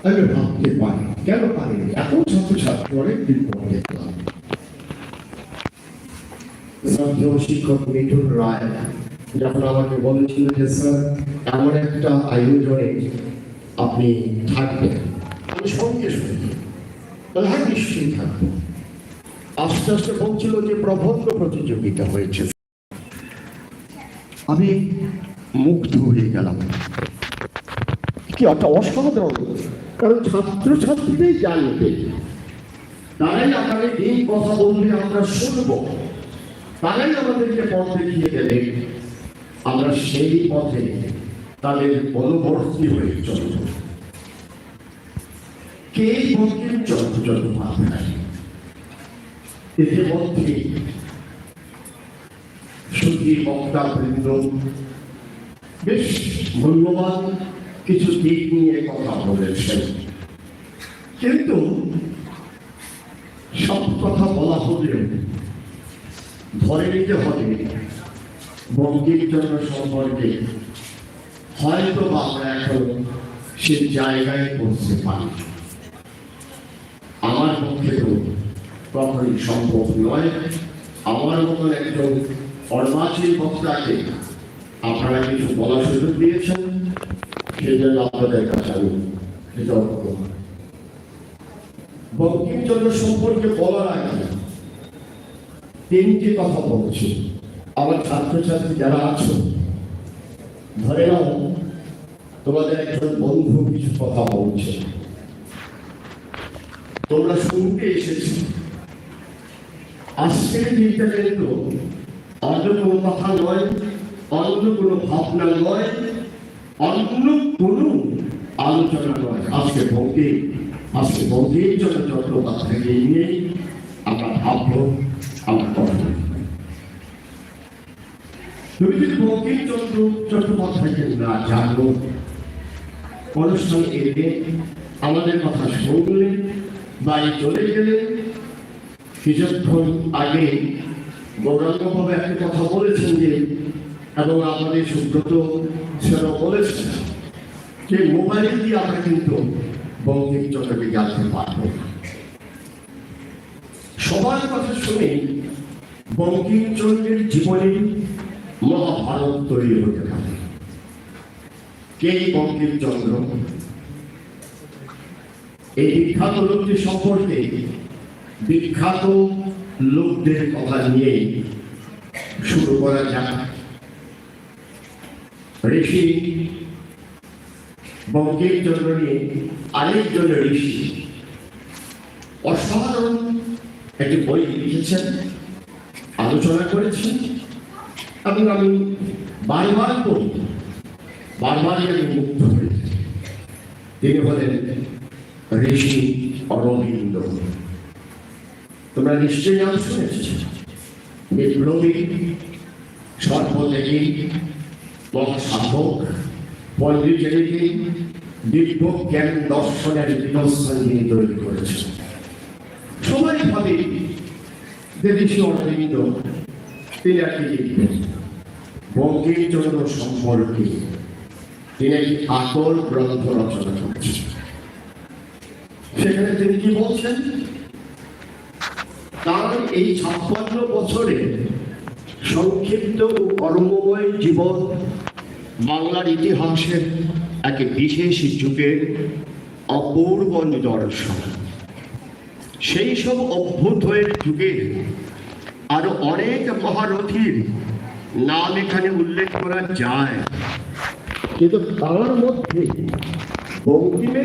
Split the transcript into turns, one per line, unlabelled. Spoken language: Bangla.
আমি ভাবতে পারি কেন পারি এত ছাত্রছাত্রী অনেকদিন পর দেখলাম। শ্রদ্ধেয় শিক্ষক মিঠুন রায় যখন আমাকে বলেছিল যে স্যার এমন একটা আয়োজনে আপনি থাকবেন, আমি সঙ্গে সঙ্গে হ্যাঁ নিশ্চয়ই থাকবো। আস্তে আস্তে বলছিল যে প্রবন্ধ প্রতিযোগিতা হয়েছে, আমি মুগ্ধ হয়ে গেলাম। কি একটা অসাধারণ, কারণ ছাত্রছাত্রীরাই জানবে, তারাই আমাদের এই কথা বললে আমরা শুনবো, তারাই আমাদেরকে পথ দেখিয়ে দেবে, আমরা সেই পথে তাদের অনুবর্তী হয়ে চলব। কে বঙ্কিমচন্দ্র চট্টোপাধ্যায় ইতিমধ্যে সুধী বক্তা বৃন্দ বেশ মূল্যবান কিছু দিক নিয়ে কথা বলেছেন, কিন্তু সব কথা বলা হলেও ধরে নিতে হবে বঙ্কিমচন্দ্র সম্পর্কে হয়তো আমরা এখন সে জায়গায় পৌঁছতে পারি। আমার পক্ষে তো কখনই সম্ভব নয়। আমার মতন একজন অর্বাচীন বক্তাকে আপনারা কিছু বলার সুযোগ দিয়েছেন, সেই জন্য আপনাদের কাছে আমি কৃতজ্ঞ। বঙ্কিমচন্দ্র সম্পর্কে বলার আগে তিনটি কথা বলছি। আমার ছাত্রছাত্রী যারা আছো, ধরে নাও তোমাদের একজন বন্ধু কিছু কথা বলছে, তোমরা শুনতে এসেছি। আজকের দিনটা কিন্তু অন্য কোনো কথা নয়, অন্য কোনো ভাবনা নয়, অন্য কোনো আলোচনা নয়। আজকে বঙ্কিমচন্দ্র চট্টোপাধ্যায়কে নিয়ে আমরা ভাববো, আমরা কথা বলবো। তুমি যদি বঙ্কিমচন্দ্র চট্টোপাধ্যায়কে না জানো, অনুষ্ঠান এলে আমাদের কথা শুনলে, বাড়ি চলে গেলে, কিছুক্ষণ আগে গৌরাঙ্গভাবে একটা কথা বলেছেন যে, এবং আমাদের সুব্রত সেটাও বলেছেন যে মোবাইল দিয়ে আমরা কিন্তু বঙ্কিমচন্দ্রকে জানতে পারব। সবার কথা শুনে বঙ্কিমচন্দ্রের জীবনে মহাভারত তৈরি হতে পারে। কে বঙ্কিমচন্দ্র? এই বিখ্যাত লোকটি সম্পর্কে বিখ্যাত লোকদের কথা নিয়ে শুরু করা যাক। ঋষি বঙ্কিমচন্দ্র নিয়ে আরেকজন ঋষি অসাধারণ একটি বই লিখেছেন, আলোচনা করেছেন, এবং আমি বারবার পড়ি, বারবারই আমি মুগ্ধ হয়েছি। তিনি হলেন ঋষি অরবিন্দ। তোমরা নিশ্চয়ই নাম শুনেছ। বিপ্লবী, সর্বত্যাগী, মহাসাধক, পণ্ডিতকে দিব্য জ্ঞান দর্শনের বিনস্থান তিনি তৈরি করেছেন। সবাই ভাবে যে ঋষি অরবিন্দ তিনি একটি লিখবেন বঙ্কিমচন্দ্র সম্পর্কে, তিনি একটি আকর গ্রন্থ রচনা করেছেন। সেখানে তিনি কি বলছেন? তার এই 56 বছরে সংক্ষিপ্ত ও কর্মময় জীবন বাংলার ইতিহাসের এক বিশেষ যুগের অপূর্ব নিদর্শন। সেই সব অভ্যুদয়ের যুগে আরো অনেক মহারথীর নাম এখানে উল্লেখ করা যায়, কিন্তু তার মধ্যে বঙ্কিমের